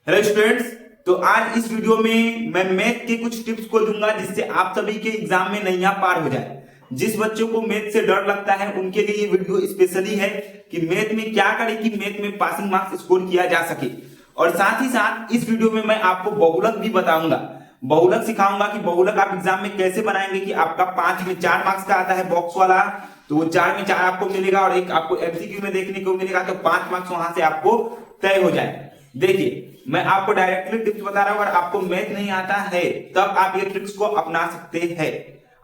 Hello students. तो आज इस वीडियो में मैं मैथ के कुछ टिप्स को दूंगा जिससे आप सभी के एग्जाम में नैया पार हो जाए। जिस बच्चों को मैथ से डर लगता है उनके लिए ये वीडियो स्पेशली है कि मैथ में क्या करें कि मैथ में पासिंग मार्क्स स्कोर किया जा सके। और साथ ही साथ इस वीडियो में मैं आपको बहुलक भी बताऊंगा, बहुलक सिखाऊंगा कि बहुलक आप एग्जाम में कैसे बनाएंगे कि आपका 5 में 4 मार्क्स का आता है बॉक्स वाला, तो वो 4 में 4 आपको मिलेगा और एक आपको एमसीक्यू में देखने को मिलेगा, तो 5 मार्क्स वहां से आपको तय हो जाए। देखिए मैं आपको डायरेक्टली टिप्स बता रहा हूं, अगर आपको मैथ नहीं आता है तब आप ये ट्रिक्स को अपना सकते हैं।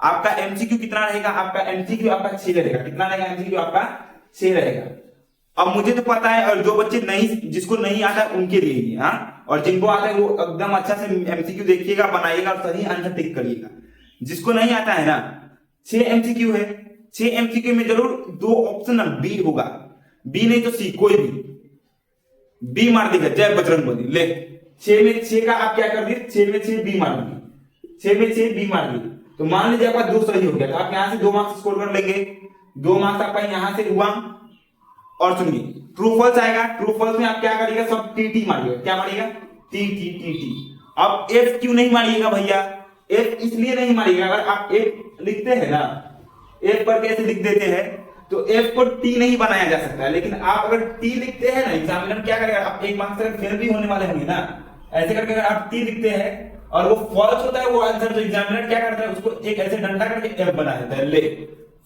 आपका एमसीक्यू कितना रहेगा? आपका एमसीक्यू आपका 6 रहेगा। कितना रहेगा एमसीक्यू आपका? 6 रहेगा। अब मुझे तो पता है, और जो बच्चे नहीं, जिसको नहीं आता है उनके लिए ही, हाँ, और जिनको आता है वो एकदम अच्छा से एमसीक्यू देखिएगा, बनाइएगा और सही आंसर टिक करिएगा। जिसको नहीं आता है ना, 6 एमसीक्यू है, 6 एमसीक्यू में जरूर 2 ऑप्शन बी होगा, बी नहीं तो सी, कोई भी बी मार देगा। जय बजरंगबली। ले 6 में 6 का आप क्या कर दिए? 6 में 6 बी मार दिए, 6 में 6 बी मार दिए। तो मान लीजिए आपका 2 सही हो गया, तो आप यहां से 2 मार्क्स स्कोर कर लेंगे। 2 मार्क्स आपका यहां से हुआ। और सुनिए, ट्रू फॉल्स आएगा। ट्रू फॉल्स में आप क्या करिएगा? सब टी मारिएगा। क्या मारिएगा? T T T T. अब एफ क्यों नहीं मारिएगा भैया? एफ इसलिए नहीं मारिएगा, अगर आप एफ लिखते हैं ना, एफ पर कैसे लिख देते हैं, तो एफ को टी नहीं बनाया जा सकता है। लेकिन आप अगर टी लिखते हैं ना, एग्जामिनर क्या करेगा? आप एक मार्क्स अगर फेल भी होने वाले होंगे ना, ऐसे करके अगर आप टी लिखते हैं और वो फॉल्स होता है वो आंसर, तो एग्जामिनर क्या करता है? उसको एक ऐसे डंडा करके एफ बना देता है। ले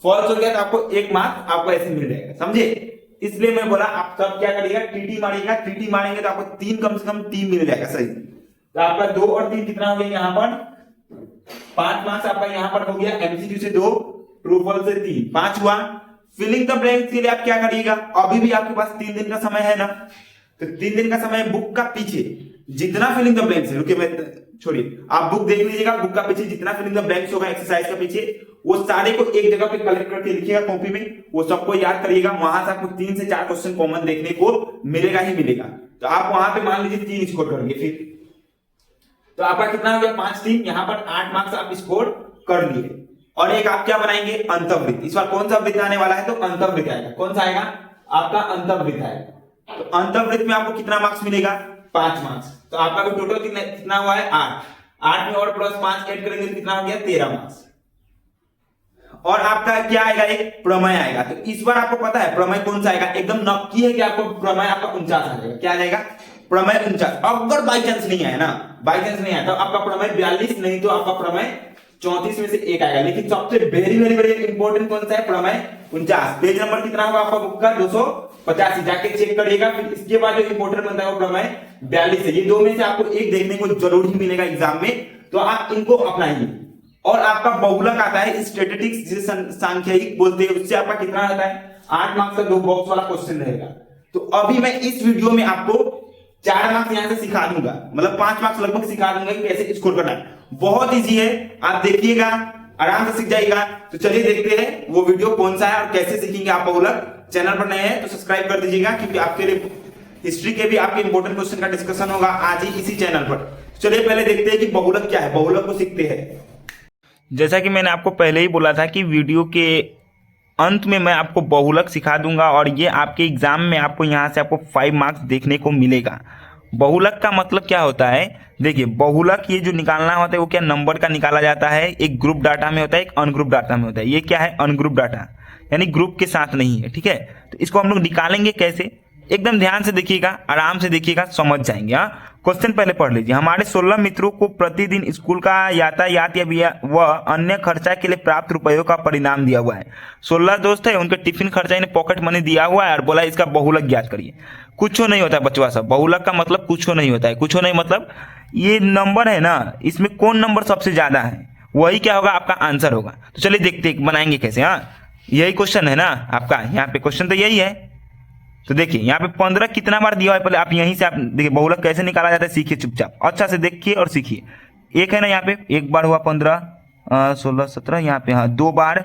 फॉल्स हो गया तो आपको 1 मार्क्स आपको ऐसे मिल जाएगा, समझे? इसलिए मैं बोला आप सब क्या करिएगा? टीटी मारिएगा। टीटी मारेंगे तो आपको 3 कम से कम 3 मिल जाएगा, सही। तो आपका 2 और 3 कितना हो गया? यहाँ पर 5 मार्क्स आपका यहाँ पर हो गया। एमसीक्यू से 2, ट्रू फॉल्स से 3, 5 हुआ। फिलिंग द ब्लैंक्स के लिए आप क्या करिएगा? अभी भी आपके पास 3 दिन का समय है ना, तो 3 दिन का समय बुक का पीछे जितना फिलिंग द ब्लैंक्स है, रुकिए मैं छोड़िए, आप बुक देख लीजिएगा। बुक का पीछे जितना फिलिंग द ब्लैंक्स होगा एक्सरसाइज का पीछे, वो सारे को एक जगह पे कलेक्ट करके लिखिएगा कॉपी में, वो सबको याद करिएगा। वहां से आपको 3 से 4 क्वेश्चन कॉमन देखने को मिलेगा ही मिलेगा। तो आप वहां पे मान लीजिए 3 स्कोर करेंगे, फिर तो आपका कितना हो गया? 5 3, यहां पर 8 मार्क्स आप स्कोर कर लिए। और एक आप क्या बनाएंगे? अंतर्वृत्त। इस बार कौन सा वृत्त आने वाला है? तो अंतर्वृत्त आएगा। कौन सा आएगा? आपका अंतर्वृत्त आएगा। तो अंतर्वृत्त में आपको कितना मार्क्स मिलेगा? 5 मार्क्स। तो आपका टोटल कितना हुआ है? 8। 8 में और प्लस 5 ऐड करेंगे तो कितना हो गया? 13 मार्क्स। और आपका क्या आएगा? एक प्रमेय आएगा। तो इस बार आपको पता है प्रमेय कौन सा आएगा? एकदम नक्की है कि आपको प्रमेय आपका 49 आ जाएगा। क्या आ जाएगा? प्रमेय 49। अगर बाई चांस नहीं आया ना, बाई चांस नहीं आया तो आपका प्रमेय 42, नहीं तो आपका प्रमेय 34 में से एक आएगा। लेकिन सबसे वेरी वेरी वेरी इंपॉर्टेंट कौन सा है? प्रमेय 49। पेज नंबर कितना होगा आपका बुक का? 285। जाके चेक करिएगा। फिर इसके बाद जो इंपॉर्टेंट बनता है वो प्रमेय 42 है। ये दो में से आपको एक देखने को जरूर ही मिलेगा एग्जाम में, तो आप इनको अपनाइए। और आपका बहुलक आता है, स्टैटिस्टिक्स जिसे सांख्यिकी बोलते हैं, उससे आपका कितना आता है? 8 मार्क्स का 2 बॉक्स वाला क्वेश्चन रहेगा। तो अभी मैं इस वीडियो में आपको 4 मार्क्स यहां से सिखा दूंगा, मतलब 5 मार्क्स लगभग सिखा दूंगा कि कैसे स्कोर करना है। बहुत इजी है, आप देखिएगा, आराम से सीख जाइएगा। तो चलिए देखते हैं वो वीडियो कौन सा है और कैसे सीखेंगे आप बहुलक। चैनल पर नए हैं तो सब्सक्राइब कर दीजिएगा, क्योंकि आपके लिए हिस्ट्री के भी आपके इंपॉर्टेंट क्वेश्चन का डिस्कशन होगा आज ही इसी चैनल पर। चलिए पहले देखते हैं कि बहुलक क्या है, बहुलक को सीखते हैं। जैसा कि मैंने आपको पहले ही बोला था कि वीडियो के अंत में मैं आपको बहुलक सिखा दूंगा, और ये आपके एग्जाम में आपको यहाँ से आपको 5 मार्क्स देखने को मिलेगा। बहुलक का मतलब क्या होता है? देखिए, बहुलक ये जो निकालना होता है वो क्या नंबर का निकाला जाता है। एक ग्रुप डाटा में होता है, एक अनग्रुप डाटा में होता है। ये क्या है? अनग्रुप डाटा, यानी ग्रुप के साथ नहीं है, ठीक है। तो इसको हम लोग निकालेंगे कैसे? एकदम ध्यान से देखिएगा, आराम से देखिएगा, समझ जाएंगे। हाँ, क्वेश्चन पहले पढ़ लीजिए। हमारे 16 मित्रों को प्रतिदिन स्कूल का यातायात या वह अन्य खर्चा के लिए प्राप्त रुपयों का परिणाम दिया हुआ है। 16 दोस्त है, उनके टिफिन खर्चा इन्हें पॉकेट मनी दिया हुआ है और बोला इसका बहुलक ज्ञात करिए। कुछ नहीं होता है बचवा सब, बहुलक का मतलब कुछ नहीं होता है। कुछ नहीं मतलब ये नंबर है ना, इसमें कौन नंबर सबसे ज्यादा है वही क्या होगा? आपका आंसर होगा। तो चलिए देखते बनाएंगे कैसे। हाँ, यही क्वेश्चन है ना आपका, यहाँ पे क्वेश्चन तो यही है। तो देखिए यहाँ पे 15 कितना बार दिया हुआ है, पहले आप यहीं से आप देखिए बहुलक कैसे निकाला जाता है, सीखिए चुपचाप, अच्छा से देखिए और सीखिए। एक है ना यहाँ पे, एक बार हुआ 15, 16, 17, यहाँ पे हाँ 2 बार,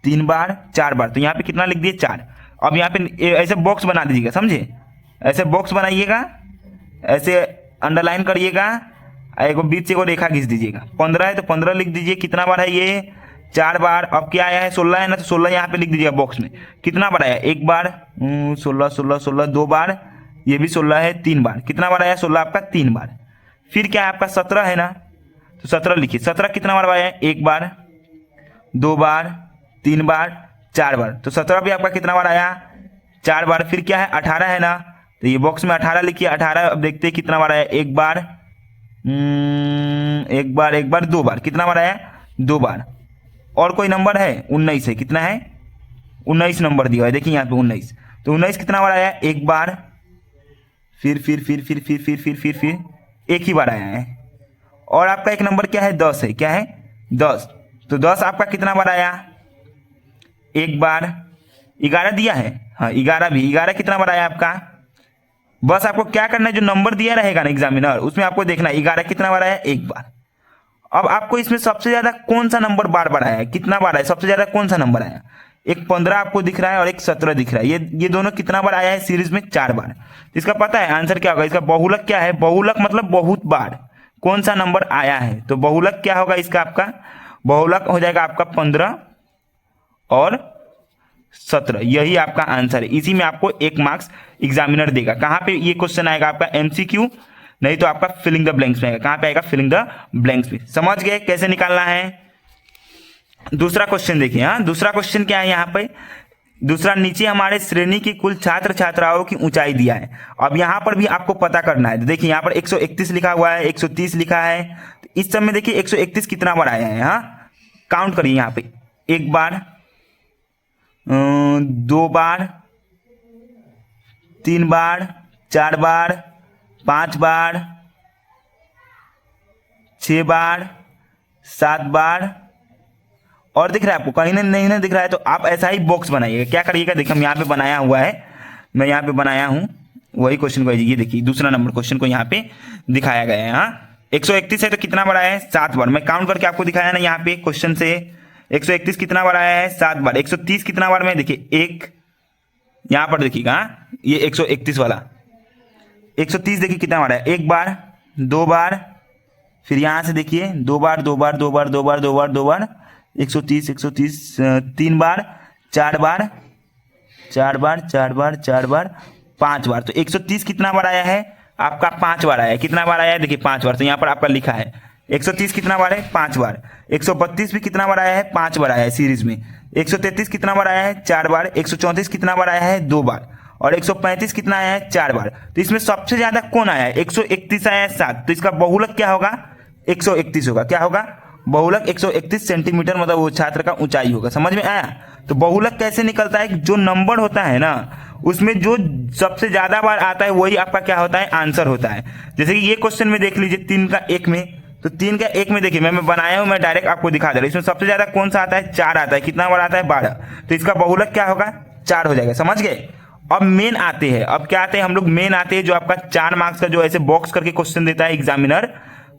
3 बार, 4 बार, तो यहाँ पे कितना लिख दिए? 4। अब यहाँ पे ऐसे बॉक्स बना दीजिएगा, समझे? ऐसे बॉक्स बनाइएगा, ऐसे अंडरलाइन करिएगा, एक बीच से एक रेखा खींच दीजिएगा। 15 है तो 15 लिख दीजिए। कितना बार है ये? 4 बार। अब क्या आया है? 16 है ना, तो 16 यहाँ पे लिख दीजिएगा बॉक्स में। कितना बार आया? 1 बार, 16 16 16, 2 बार, ये भी 16 है 3 बार। कितना बार आया 16 आपका 3 बार। फिर क्या है आपका 17 है ना, तो 17 लिखिए। 17 कितना बार आया है, 1 बार 2 बार 3 बार 4 बार। तो 17 भी आपका कितना बार आया, 4 बार। फिर क्या है 18 है ना, तो ये बॉक्स में 18 लिखिए। 18 अब देखते हैं कितना बार आया, 1 बार 1 बार 2 बार। कितना बार आया, 2 बार। और कोई नंबर है, 19 है। कितना है, 19 नंबर दिया है, देखिए यहाँ पे 19। तो 19 कितना बार आया, 1 बार फिर एक ही बार आया है। और आपका एक नंबर क्या है, 10 है। क्या है, 10। तो 10 आपका कितना बार आया, 1 बार। 11 दिया है, हाँ 11 भी। 11 कितना बार आया आपका। बस आपको क्या करना है, जो नंबर दिया रहेगा ना एग्जामिनर, उसमें आपको देखना है 11 कितना बार आया, 1 बार। अब आपको इसमें सबसे ज्यादा कौन सा नंबर बार बार आया, कितना बार आया, सबसे ज्यादा कौन सा नंबर आया। एक 15 आपको दिख रहा है और एक 17 दिख रहा है। ये दोनों कितना बार आया है सीरीज में, 4 बार। इसका पता है आंसर क्या होगा, इसका बहुलक क्या है, बहुलक मतलब बहुत बार कौन सा नंबर आया है। तो बहुलक क्या होगा इसका, आपका बहुलक हो जाएगा आपका 15 और 17। यही आपका आंसर है। इसी में आपको 1 मार्क्स एग्जामिनर देगा। कहां पे ये क्वेश्चन आएगा आपका, एमसीक्यू, नहीं तो आपका फिलिंग द ब्लैंक्स में आएगा। कहां पे आएगा, फिलिंग द ब्लैंक्स में। समझ गए कैसे निकालना है। दूसरा क्वेश्चन देखिए, हाँ दूसरा क्वेश्चन क्या है यहाँ पे, दूसरा, नीचे हमारे श्रेणी की कुल छात्र छात्राओं की ऊंचाई दिया है। अब यहाँ पर भी आपको पता करना है। देखिए यहाँ पर 131 लिखा हुआ है, 130 लिखा है। तो इस समय देखिए 131 कितना बार आया है, हाँ काउंट करिए यहाँ पे, 1 बार 2 बार 3 बार 4 बार 5 बार 6 बार 7 बार। और दिख रहा है आपको, कहीं नहीं दिख रहा है तो आप ऐसा ही बॉक्स बनाइएगा। क्या करिएगा, देखिए हम यहाँ पे बनाया हुआ है, मैं यहाँ पे बनाया हूँ वही क्वेश्चन को। ये देखिए दूसरा नंबर क्वेश्चन को यहाँ पे दिखाया गया है। हाँ 131 है तो कितना बार आया है, 7 बार। मैं काउंट करके आपको दिखाया ना यहाँ पे क्वेश्चन से। 131 कितना बार आया है, 7 बार। 130 कितना बार में, देखिए 1 यहाँ पर देखिएगा, ये 131 वाला 130 देखिए कितना बार है, 1 बार 2 बार। फिर यहाँ से देखिए 2 बार 2 बार 2 बार 2 बार 2 बार 2 बार 130 3 बार 4 बार 4 बार 4 बार 4 बार 5 बार। तो 130 कितना बार आया है आपका, 5 बार आया है। कितना बार आया है, देखिए 5 बार। तो यहाँ पर आपका लिखा है 130 कितना बार है, 5 बार। 132 भी कितना बार आया है, 5 बार आया है सीरीज में। 133 कितना बार आया है, 4 बार। 134 कितना बार आया है, 2 बार। और 135 कितना आया है, 4 बार। तो इसमें सबसे ज्यादा कौन आया है, 131 आया है 7। तो इसका बहुलक क्या होगा, 131 होगा। क्या होगा, बहुलक 131 सेंटीमीटर, मतलब वो छात्र का ऊंचाई होगा। समझ में आया। तो बहुलक कैसे निकलता है, जो नंबर होता है ना उसमें जो सबसे ज्यादा बार आता है वही आपका क्या होता है, आंसर होता है। जैसे कि ये क्वेश्चन में देख लीजिए 3 का 1 में, तो 3 का 1 में देखिए मैं बनाया हूं, मैं डायरेक्ट आपको दिखा दे रहा हूं। इसमें सबसे ज्यादा कौन सा आता है, 4 आता है। कितना बार आता है, 12। तो इसका बहुलक क्या होगा, 4 हो जाएगा। समझ गए। अब मेन आते हैं, अब क्या आते हैं हम लोग, मेन आते हैं जो आपका 4 मार्क्स का जो ऐसे बॉक्स करके क्वेश्चन देता है एग्जामिनर,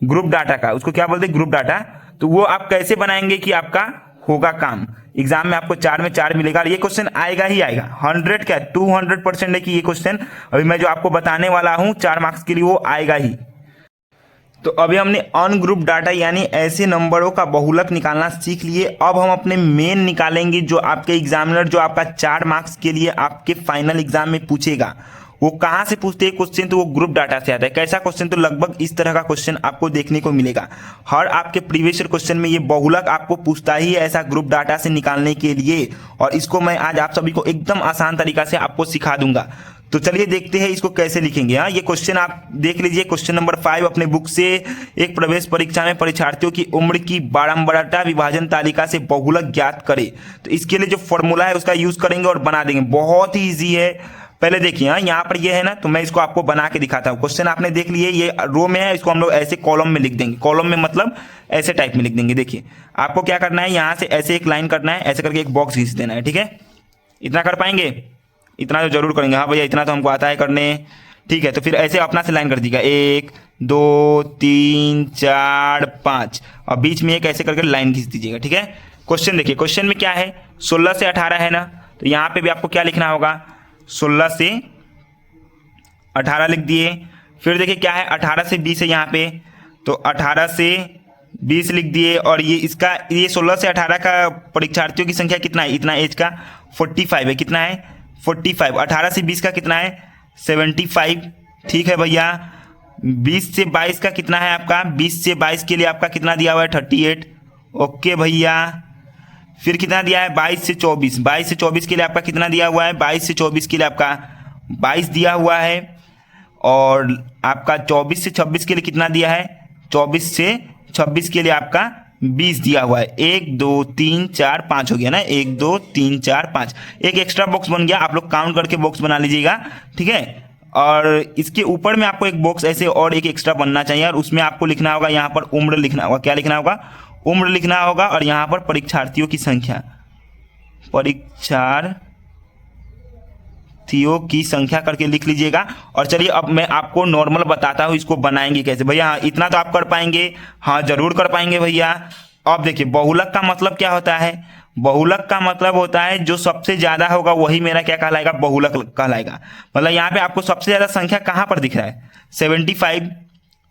ग्रुप डाटा का, उसको क्या बोलते हैं, ग्रुप डाटा। तो वो आप कैसे बनाएंगे कि आपका होगा काम, एग्जाम में आपको 4 में 4 मिलेगा। ये क्वेश्चन आएगा ही आएगा, 100 क्या 200% है कि ये क्वेश्चन अभी मैं जो आपको बताने वाला हूं 4 मार्क्स के लिए वो आएगा ही। तो अभी हमने अनग्रुप डाटा यानी ऐसे नंबरों का बहुलक निकालना सीख लिए। अब हम अपने मेन निकालेंगे जो आपके एग्जामिनर जो आपका 4 मार्क्स के लिए आपके फाइनल एग्जाम में पूछेगा। वो कहां से पूछते हैं क्वेश्चन, तो वो ग्रुप डाटा से आता है। कैसा क्वेश्चन, तो लगभग इस तरह का क्वेश्चन आपको देखने को मिलेगा। हर आपके प्रीवियस ईयर क्वेश्चन में ये बहुलक आपको पूछता ही है ऐसा ग्रुप डाटा से निकालने के लिए। और इसको मैं आज आप सभी को एकदम आसान तरीका से आपको सिखा दूंगा। तो चलिए देखते हैं इसको कैसे लिखेंगे। हाँ ये क्वेश्चन आप देख लीजिए, क्वेश्चन नंबर 5 अपने बुक से। एक प्रवेश परीक्षा में परीक्षार्थियों की उम्र की बारंबारता विभाजन तालिका से बहुलक ज्ञात करे। तो इसके लिए जो फॉर्मूला है उसका यूज करेंगे और बना देंगे। बहुत ही ईजी है। पहले देखिए, हाँ यहाँ पर ये है ना, तो मैं इसको आपको बना के दिखाता हूँ। क्वेश्चन आपने देख लिए, ये रो में है, इसको हम लोग ऐसे कॉलम में लिख देंगे। कॉलम में मतलब ऐसे टाइप में लिख देंगे। देखिए आपको क्या करना है, यहाँ से ऐसे एक लाइन करना है, ऐसे करके एक बॉक्स खींच देना है। ठीक है, इतना कर पाएंगे, इतना तो जरूर करेंगे। हाँ भैया इतना तो हमको आता है करने। ठीक है, तो फिर ऐसे अपना से लाइन कर दीजिएगा, 1 2 3 4 5 और बीच में एक ऐसे करके लाइन खींच दीजिएगा। ठीक है, क्वेश्चन देखिए, क्वेश्चन में क्या है, 16 से 18 है ना, तो यहाँ पे भी आपको क्या लिखना होगा, 16 से 18 लिख दिए। फिर देखिए क्या है, 18 से 20 है यहाँ पे, तो 18 से 20 लिख दिए। और ये इसका, ये 16 से 18 का परीक्षार्थियों की संख्या कितना है, इतना एज का 45 है। कितना है, 45। 18 से 20 का कितना है, 75, ठीक है भैया। 20 से 22 का कितना है आपका, 20 से 22 के लिए आपका कितना दिया हुआ है 38, ओके भैया। फिर कितना दिया है 22 से 24, 22 से 24 के लिए आपका कितना दिया हुआ है, 22 से 24 के लिए आपका 22 दिया हुआ है। और आपका 24 से 26 के लिए कितना दिया है, 24 से 26 के लिए आपका 20 दिया हुआ है। 1 2 3 4 5 हो गया ना, 1 2 3 4 5, एक एक्स्ट्रा बॉक्स बन गया। आप लोग काउंट करके बॉक्स बना लीजिएगा, ठीक है। और इसके ऊपर में आपको एक बॉक्स ऐसे और एक एक्स्ट्रा बनना चाहिए, और उसमें आपको लिखना होगा, यहाँ पर उम्र लिखना होगा। क्या लिखना होगा, उम्र लिखना होगा। और यहाँ पर परीक्षार्थियों की संख्या, परीक्षार्थियों की संख्या करके लिख लीजिएगा। और चलिए अब मैं आपको नॉर्मल बताता हूँ इसको बनाएंगे कैसे। भैया हाँ, इतना तो आप कर पाएंगे, हाँ जरूर कर पाएंगे भैया। अब देखिए बहुलक का मतलब क्या होता है, बहुलक का मतलब होता है जो सबसे ज्यादा होगा वही मेरा क्या कहलाएगा, बहुलक कहलाएगा। मतलब यहाँ पे आपको सबसे ज्यादा संख्या कहाँ पर दिख रहा है, 75।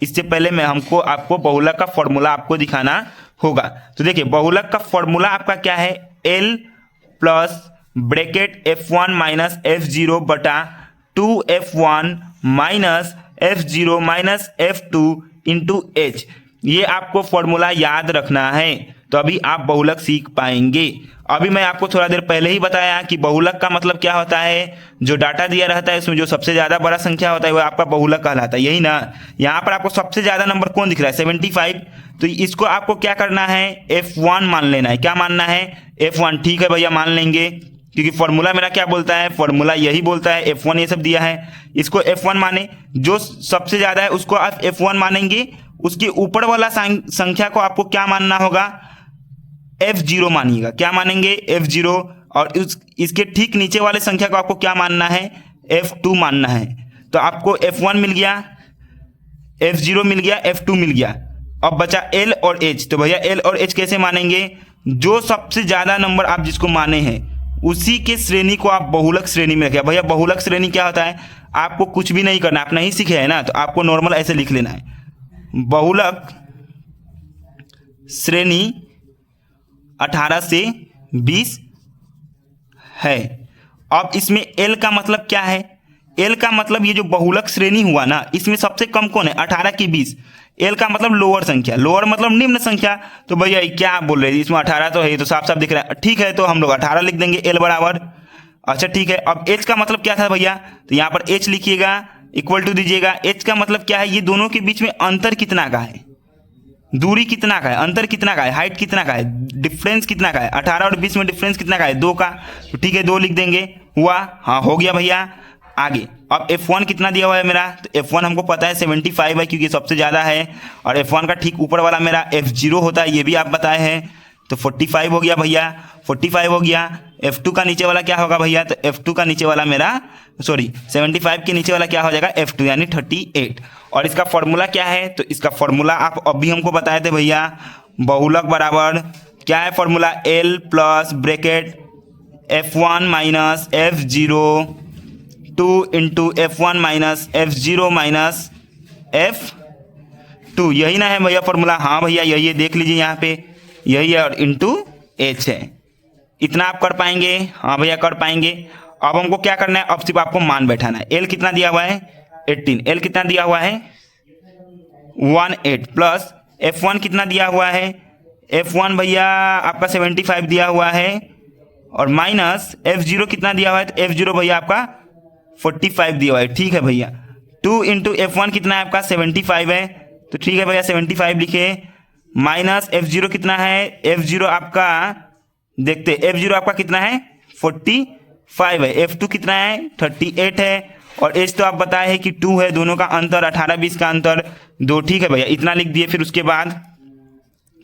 इससे पहले मैं आपको बहुलक का फॉर्मूला आपको दिखाना होगा। तो देखिए बहुलक का फॉर्मूला आपका क्या है, L plus bracket F1 minus F0 बटा 2F1 minus F0 minus F2 into H। ये आपको फॉर्मूला याद रखना है, तो अभी आप बहुलक सीख पाएंगे। अभी मैं आपको थोड़ा देर पहले ही बताया कि बहुलक का मतलब क्या होता है, जो डाटा दिया रहता है इसमें जो सबसे ज्यादा बड़ा संख्या होता है वो आपका बहुलक कहलाता है, यही ना। यहाँ पर आपको सबसे ज्यादा नंबर कौन दिख रहा है, 75। तो इसको आपको क्या करना है, F1 मान लेना है। क्या मानना है, F1, ठीक है भैया मान लेंगे, क्योंकि फॉर्मूला मेरा क्या बोलता है, फॉर्मूला यही बोलता है, F1 ये सब दिया है। इसको F1 माने, जो सबसे ज्यादा है उसको आप F1 मानेंगे। उसके ऊपर वाला संख्या को आपको क्या मानना होगा, F0 मानिएगा। क्या मानेंगे, F0। और इसके ठीक नीचे वाले संख्या को आपको क्या मानना है, F2 मानना है। तो आपको F1 मिल गया, F0 मिल गया, F2 मिल गया। अब बचा L और H। तो भैया L और H कैसे मानेंगे, जो सबसे ज्यादा नंबर आप जिसको माने हैं उसी के श्रेणी को आप बहुलक श्रेणी में रखें। भैया बहुलक श्रेणी क्या होता है, आपको कुछ भी नहीं करना, आप नहीं सीखे हैं ना, तो आपको नॉर्मल ऐसे लिख लेना है, बहुलक श्रेणी 18 से 20 है। अब इसमें L का मतलब क्या है, L का मतलब ये जो बहुलक श्रेणी हुआ ना, इसमें सबसे कम कौन है, 18 की 20। L का मतलब लोअर संख्या, लोअर मतलब निम्न संख्या। तो भैया क्या आप बोल रहे हैं, इसमें 18 तो है, तो साफ साफ दिख रहा है, ठीक है। तो हम लोग 18 लिख देंगे, L बराबर। अच्छा ठीक है। अब H का मतलब क्या था भैया, तो यहाँ पर H लिखिएगा, इक्वल टू दीजिएगा। H का मतलब क्या है, ये दोनों के बीच में अंतर कितना का है, दूरी कितना का है, अंतर कितना का है, हाइट कितना का है, डिफरेंस कितना का है, 18 और 20 में डिफरेंस कितना का है, 2 का। तो ठीक है 2 लिख देंगे, हुआ, हाँ हो गया भैया। आगे अब F1 कितना दिया हुआ है मेरा, तो F1 हमको पता है 75 है, क्योंकि सबसे ज्यादा है। और F1 का ठीक ऊपर वाला मेरा F0 होता है, ये भी आप बताए हैं। तो 45 हो गया भैया, 45 हो गया। F2 का नीचे वाला क्या होगा भैया, तो F2 का नीचे वाला मेरा 75 के नीचे वाला क्या हो जाएगा, F2 यानी 38। और इसका फॉर्मूला क्या है, तो इसका फॉर्मूला आप अभी हमको बताए थे भैया, बहुलक बराबर क्या है formula, L plus bracket F1 minus F0 2 into F1 minus F0 minus F2, यही ना है भैया फॉर्मूला। हाँ भैया यही है, देख लीजिए यहाँ पे यही है, और इंटू H है। इतना आप कर पाएंगे, हाँ भैया कर पाएंगे। अब हमको क्या करना है, अब सिर्फ आपको मान बैठाना है। L कितना दिया हुआ है 18, L कितना दिया हुआ है 18 प्लस F1 कितना दिया हुआ है, F1 भैया आपका 75 दिया हुआ है, और माइनस F0 कितना दिया हुआ है, तो F0 भैया आपका 45 दिया हुआ है, ठीक है भैया। 2 इंटू F1 कितना है आपका 75 है, तो ठीक है भैया 75 लिखे, माइनस F0 कितना है, F0 आपका देखते, F0 आपका कितना है 45 है, F2 कितना है 38 है, और H तो आप बताए हैं कि 2 है, दोनों का अंतर 18-20 का अंतर 2, ठीक है भैया इतना लिख दिए। फिर उसके बाद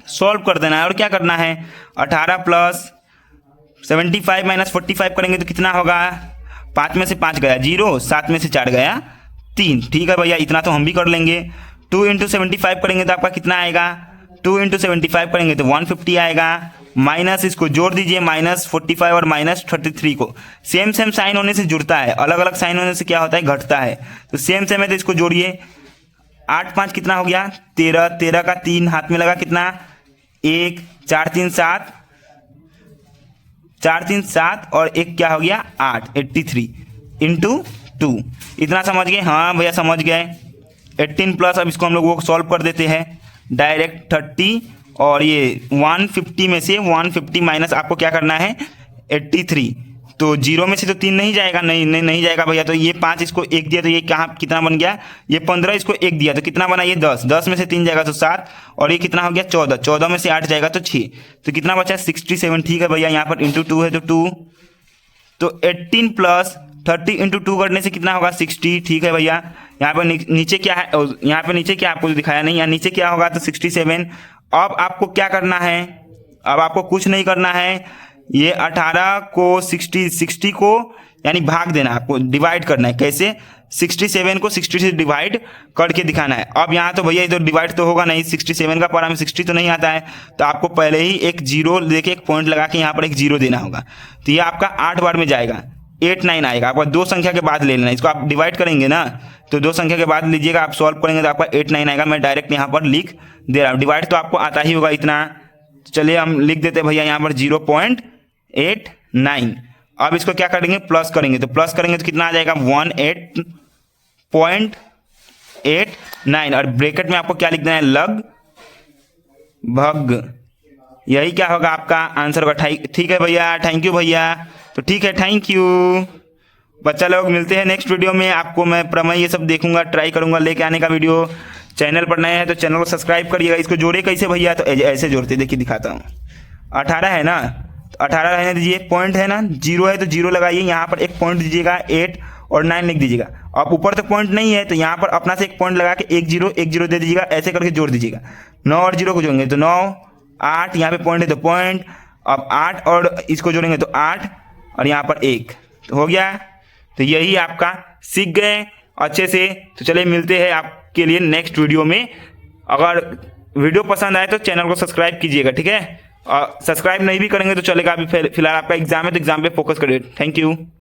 सॉल्व कर देना है, और क्या करना है, 18 प्लस 75 माइनस 45 करेंगे तो कितना होगा, 5 में से 5 गया 0, 7 में से 4 गया 3, ठीक है भैया इतना तो हम भी कर लेंगे। 2 इंटू 75 करेंगे तो आपका कितना आएगा, 2 इंटू 75 करेंगे तो 150 आएगा, माइनस इसको जोड़ दीजिए, माइनस 45 और माइनस 33 को सेम सेम साइन होने से जुड़ता है, अलग अलग साइन होने से क्या होता है, घटता है। तो सेम सेम है तो इसको जोड़िए, 8 5 कितना हो गया 13, 13 का 3 हाथ में लगा कितना 1, 4 3 7, 4 3 7 और 1 क्या हो गया 8, 83 इंटू 2। इतना समझ गए? हाँ भैया समझ गए। 18 प्लस, अब इसको हम लोग वो सॉल्व कर देते हैं डायरेक्ट 30, और ये 150 में से 150 माइनस आपको क्या करना है 83। तो 0 में से तो 3 नहीं जाएगा, नहीं जाएगा भैया। तो ये 5 इसको 1 दिया तो ये कहाँ कितना बन गया, ये 15 इसको 1 दिया तो कितना बना ये 10, 10 में से 3 जाएगा तो 7, और ये कितना हो गया 14, 14 में से 8 जाएगा तो 6, तो कितना बचा 67। ठीक है भैया, यहाँ पर इंटू 2 है तो 2, तो 18 प्लस 30 इंटू 2 करने से कितना होगा 60। ठीक है भैया, यहाँ पर नीचे क्या है, यहाँ पे नीचे क्या आपको दिखाया नहीं, यहाँ नीचे क्या होगा तो 67। अब आपको क्या करना है, अब आपको कुछ नहीं करना है, ये 18 को 60 को यानी भाग देना, आपको डिवाइड करना है। कैसे? 67 को 60 से डिवाइड करके दिखाना है। अब यहाँ तो भैया ये तो डिवाइड तो होगा नहीं, 67 का पारा में 60 तो नहीं आता है, तो आपको पहले ही एक जीरो लेके एक पॉइंट लगा के यहाँ पर एक जीरो देना होगा। तो ये आपका 8 बार में जाएगा, 8 9 आएगा। आपका 2 संख्या के बाद ले लेना, इसको आप डिवाइड करेंगे ना तो 2 संख्या के बाद लीजिएगा, आप सॉल्व करेंगे तो आपका 8 9 आएगा। मैं डायरेक्ट यहाँ पर लिख दे रहा हूँ, डिवाइड तो आपको आता ही होगा इतना। चलिए हम लिख देते हैं भैया यहाँ पर 0.89। अब इसको क्या करेंगे प्लस करेंगे, तो प्लस करेंगे तो कितना आ जाएगा 18.89, और ब्रैकेट में आपको क्या लिख देना है लगभग। यही क्या होगा आपका आंसर होगा। ठीक है भैया, थैंक यू भैया। तो ठीक है, थैंक यू बच्चा लोग, मिलते हैं नेक्स्ट वीडियो में। आपको मैं प्रमेय ये सब देखूंगा, ट्राई करूंगा लेके आने का वीडियो। चैनल पर नए हैं तो चैनल को सब्सक्राइब करिएगा। इसको जोड़े कैसे भैया, तो ऐसे जोड़ते, देखिए दिखाता हूँ। 18 है ना, तो 18 रहने दीजिए, पॉइंट है ना, 0 है तो 0 लगाइए, यहाँ पर एक पॉइंट दीजिएगा, 8 और 9 लिख दीजिएगा। अब ऊपर तो पॉइंट नहीं है तो यहाँ पर अपना से एक पॉइंट लगा के 1 0 दे दीजिएगा, ऐसे करके जोड़ दीजिएगा। 9 और 0 को जोड़ेंगे तो 9, 8 यहाँ पे पॉइंट है तो पॉइंट, अब 8 और इसको जोड़ेंगे तो 8, और यहाँ पर 1, तो हो गया। तो यही आपका सीख गए अच्छे से। तो चलिए मिलते हैं आपके लिए नेक्स्ट वीडियो में। अगर वीडियो पसंद आए तो चैनल को सब्सक्राइब कीजिएगा, ठीक है। सब्सक्राइब नहीं भी करेंगे तो चलेगा, अभी फिलहाल आपका एग्जाम है तो एग्जाम पे फोकस करिए। Thank you.